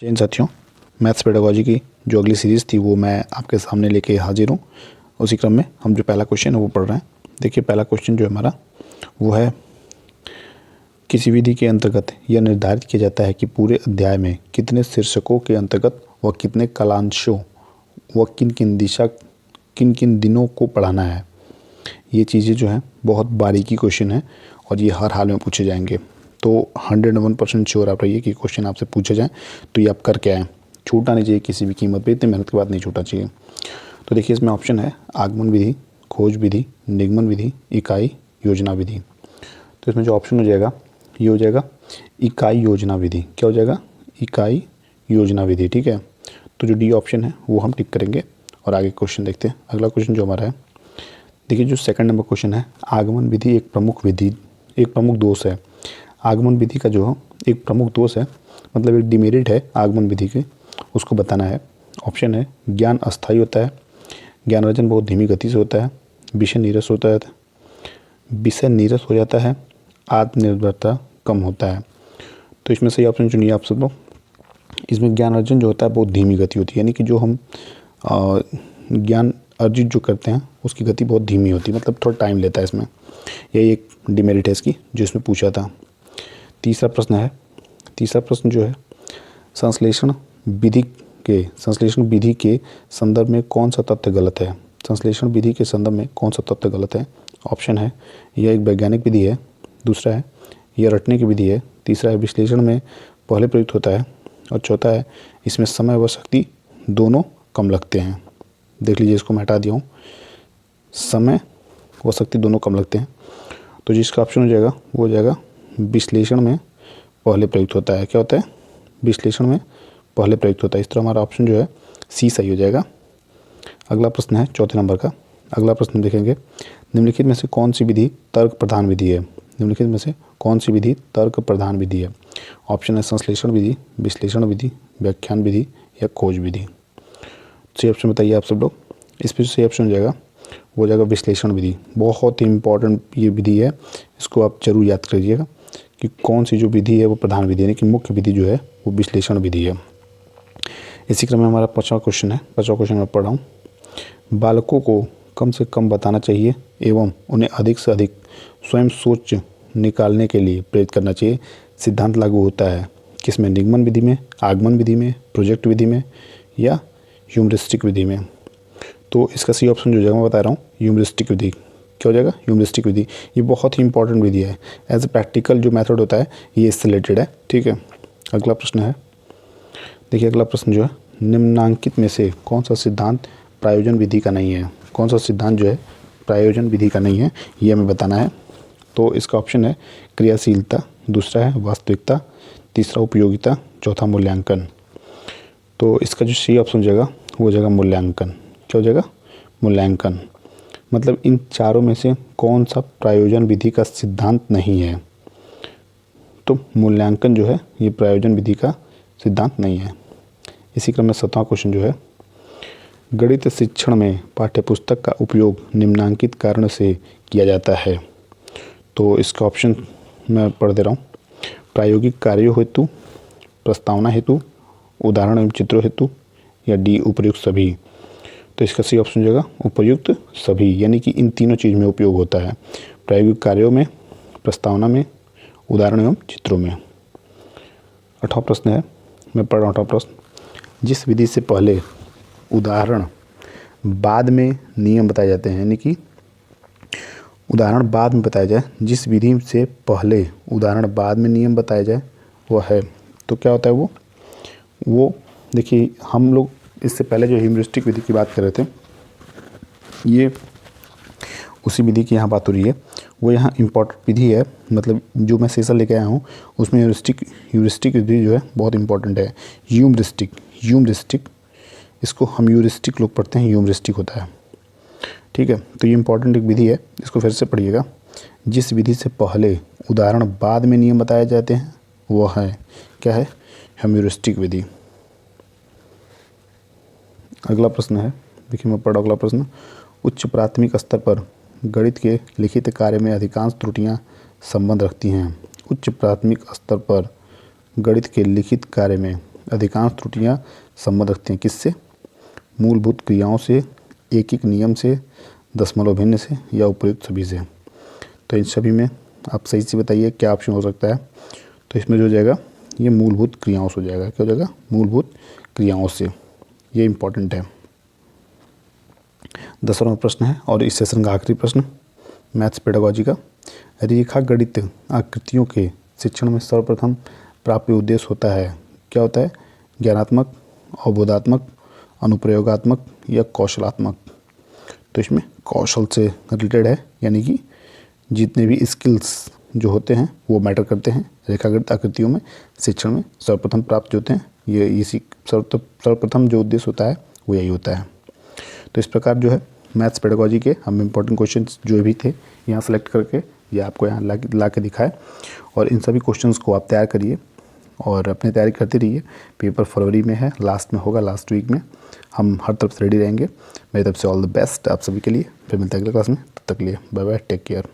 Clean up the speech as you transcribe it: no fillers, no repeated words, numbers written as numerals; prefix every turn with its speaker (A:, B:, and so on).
A: जय हिंद साथियों, maths pedagogy की जो अगली सीरीज़ थी वो मैं आपके सामने लेके हाजिर हूँ। उसी क्रम में हम जो पहला क्वेश्चन है वो पढ़ रहे हैं। देखिए, पहला क्वेश्चन जो हमारा वो है, किसी विधि के अंतर्गत यह निर्धारित किया जाता है कि पूरे अध्याय में कितने शीर्षकों के अंतर्गत व कितने कालांशों व किन किन दिनों को पढ़ाना है। ये चीज़ें जो हैं बहुत बारीकी क्वेश्चन है और ये हर हाल में पूछे जाएंगे। तो 101% श्योर आप रहिए कि क्वेश्चन आपसे पूछे जाएँ तो ये आप कर के आएँ। छूटना नहीं चाहिए किसी भी कीमत पे, इतनी मेहनत के बाद नहीं छूटना चाहिए। तो देखिए, इसमें ऑप्शन है आगमन विधि, खोज विधि, निगमन विधि, इकाई योजना विधि। तो इसमें जो ऑप्शन हो जाएगा ये हो जाएगा इकाई योजना विधि। क्या हो जाएगा? इकाई योजना विधि। ठीक है, तो जो डी ऑप्शन है वो हम टिक करेंगे और आगे क्वेश्चन देखते हैं। अगला क्वेश्चन जो हमारा है, देखिए जो सेकंड नंबर क्वेश्चन है, आगमन विधि एक प्रमुख दोष है। आगमन विधि का जो एक प्रमुख दोष है, मतलब एक डिमेरिट है आगमन विधि के, उसको बताना है। ऑप्शन है ज्ञान अस्थायी होता है, ज्ञान अर्जन बहुत धीमी गति से होता है, विषय नीरस हो जाता है, आत्मनिर्भरता कम होता है। तो इसमें सही ऑप्शन चुनिए आप सब लोग। इसमें ज्ञान अर्जन जो होता है बहुत धीमी गति होती है, यानी कि जो हम ज्ञान अर्जित जो करते हैं उसकी गति बहुत धीमी होती है, मतलब थोड़ा टाइम लेता है इसमें। यही एक डिमेरिट है इसकी जो इसमें पूछा था। तीसरा प्रश्न जो है, संश्लेषण विधि के संदर्भ में कौन सा तथ्य गलत है? संश्लेषण विधि के संदर्भ में कौन सा तथ्य गलत है? ऑप्शन है यह एक वैज्ञानिक विधि है, दूसरा है यह रटने की विधि है, तीसरा है विश्लेषण में पहले प्रयुक्त होता है, और चौथा है इसमें समय व शक्ति दोनों कम लगते हैं। देख लीजिए, इसको मैं हटा दिया हूँ, समय व शक्ति दोनों कम लगते हैं। तो जिसका ऑप्शन हो जाएगा वो हो जाएगा विश्लेषण में पहले प्रयुक्त होता है। क्या होता है? विश्लेषण में पहले प्रयुक्त होता है। इस तरह हमारा ऑप्शन जो है सी सही हो जाएगा। अगला प्रश्न है चौथे नंबर का। अगला प्रश्न देखेंगे, निम्नलिखित में से कौन सी विधि तर्क प्रधान विधि है? निम्नलिखित में से कौन सी विधि तर्क प्रधान विधि है? ऑप्शन है संश्लेषण विधि, विश्लेषण विधि, व्याख्यान विधि या खोज विधि। सही ऑप्शन बताइए आप सब लोग। इस पर सही ऑप्शन हो जाएगा वो हो जाएगा विश्लेषण विधि। बहुत ही इंपॉर्टेंट ये विधि है, इसको आप जरूर याद करिएगा कि कौन सी जो विधि है वो प्रधान विधि, यानी कि मुख्य विधि जो है वो विश्लेषण विधि है। इसी क्रम में हमारा 5वां क्वेश्चन है। 5वां क्वेश्चन मैं पढ़ रहा हूँ, बालकों को कम से कम बताना चाहिए एवं उन्हें अधिक से अधिक स्वयं सोच निकालने के लिए प्रेरित करना चाहिए। सिद्धांत लागू होता है किसमें? निगमन विधि में, आगमन विधि में, प्रोजेक्ट विधि में या ह्यूमरिस्टिक विधि में। तो इसका सही ऑप्शन जो जाएगा मैं बता रहा हूँ, ह्यूमरिस्टिक विधि। क्या हो जाएगा? ह्यूमरिस्टिक विधि। ये बहुत ही इंपॉर्टेंट विधि है, एज ए प्रैक्टिकल जो मेथड होता है ये इससे रिलेटेड है। ठीक है, अगला प्रश्न है, देखिए अगला प्रश्न जो है, निम्नांकित में से कौन सा सिद्धांत प्रायोजन विधि का नहीं है? कौन सा सिद्धांत जो है प्रायोजन विधि का नहीं है, ये हमें बताना है। तो इसका ऑप्शन है क्रियाशीलता, दूसरा है वास्तविकता, तीसरा उपयोगिता, चौथा मूल्यांकन। तो इसका जो सही ऑप्शन हो जाएगा वो हो जाएगा मूल्यांकन। क्या हो जाएगा? मूल्यांकन। मतलब इन चारों में से कौन सा प्रायोजन विधि का सिद्धांत नहीं है? तो मूल्यांकन जो है ये प्रायोजन विधि का सिद्धांत नहीं है। इसी क्रम में 7वां क्वेश्चन जो है, गणित शिक्षण में पाठ्यपुस्तक का उपयोग निम्नांकित कारण से किया जाता है। तो इसका ऑप्शन मैं पढ़ दे रहा हूँ, प्रायोगिक कार्यों हेतु, प्रस्तावना हेतु, उदाहरण एवं चित्रों हेतु या डी उपयुक्त सभी। तो इसका सही ऑप्शन हो जाएगा उपयुक्त सभी, यानी कि इन तीनों चीज़ में उपयोग होता है, प्रायोगिक कार्यों में, प्रस्तावना में, उदाहरण एवं चित्रों में। 8वां प्रश्न है, मैं पढ़ रहा हूँ 8वां प्रश्न, जिस विधि से पहले उदाहरण बाद में नियम बताए जाते हैं, यानी कि उदाहरण बाद में बताया जाए, जिस विधि से पहले उदाहरण बाद में नियम बताया जाए वह है। तो क्या होता है वो देखिए, हम लोग इससे पहले जो ह्यूमरिस्टिक विधि की बात कर रहे थे, ये उसी विधि की यहाँ बात हो रही है। वो यहाँ इम्पॉर्टेंट विधि है, मतलब जो मैं सेशन लेके आया हूँ उसमें ह्यूरिस्टिक विधि जो है बहुत इंपॉर्टेंट है। ह्यूमरिस्टिक, इसको हम ह्यूरिस्टिक लोग पढ़ते हैं, ह्यूमरिस्टिक होता है। ठीक है, तो ये इंपॉर्टेंट एक विधि है, इसको फिर से पढ़िएगा। जिस विधि से पहले उदाहरण बाद में नियम बताए जाते हैं वह है, क्या है? ह्यूमरिस्टिक विधि। अगला प्रश्न है, देखिए मैं पढ़ अगला प्रश्न, उच्च प्राथमिक स्तर पर गणित के लिखित कार्य में अधिकांश त्रुटियां संबंध रखती हैं। उच्च प्राथमिक स्तर पर गणित के लिखित कार्य में अधिकांश त्रुटियां संबंध रखती हैं किससे? मूलभूत क्रियाओं से, एक एक नियम से, दशमलव भिन्न से या उपयुक्त सभी से। तो इन सभी में आप सही से बताइए क्या ऑप्शन हो सकता है। तो इसमें जो हो जाएगा ये मूलभूत क्रियाओं से हो जाएगा। क्या हो जाएगा? मूलभूत क्रियाओं से। ये इम्पॉर्टेंट है। 10वां प्रश्न है और इस सेशन का आखिरी प्रश्न मैथ्स पेडागोजी का। रेखा गणित आकृतियों के शिक्षण में सर्वप्रथम प्राप्य उद्देश्य होता है। क्या होता है? ज्ञानात्मक, अवबोधात्मक, अनुप्रयोगात्मक या कौशलात्मक। तो इसमें कौशल से रिलेटेड है, यानी कि जितने भी स्किल्स जो होते हैं वो मैटर करते हैं। रेखागणित आकृतियों में शिक्षण में सर्वप्रथम प्राप्त जो होते हैं ये इसी सर्वप्रथम जो उद्देश्य होता है वो यही होता है। तो इस प्रकार जो है मैथ्स पेडागोजी के हम इम्पोर्टेंट क्वेश्चंस जो भी थे यहाँ सेलेक्ट करके ये आपको यहाँ ला के दिखाए, और इन सभी क्वेश्चंस को आप तैयार करिए और अपनी तैयारी करते रहिए। पेपर फरवरी में है, लास्ट में होगा, लास्ट वीक में। हम हर तरफ से रेडी रहेंगे। मेरी तरफ से ऑल द बेस्ट आप सभी के लिए। फिर मिलते हैं अगले क्लास में, तब तक के लिए बाय बाय, टेक केयर।